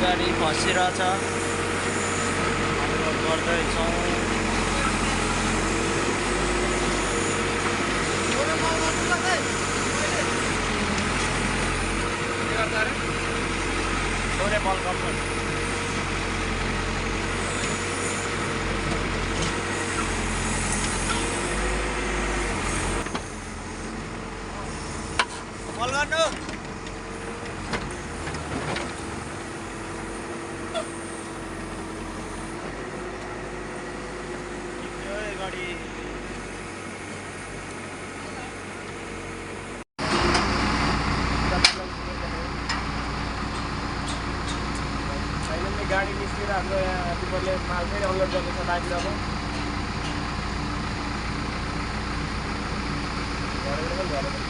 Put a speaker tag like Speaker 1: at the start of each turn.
Speaker 1: गाडी फसिरहेछ गर्दैछौँ। थोरै बल गर्छ बल गर्नु। गाडी गाडी निस्केर हाम्रो यहाँ तिमीहरूले माल फेरि अनलोड गर्दैछ बाहिर। अब घरबाट पनि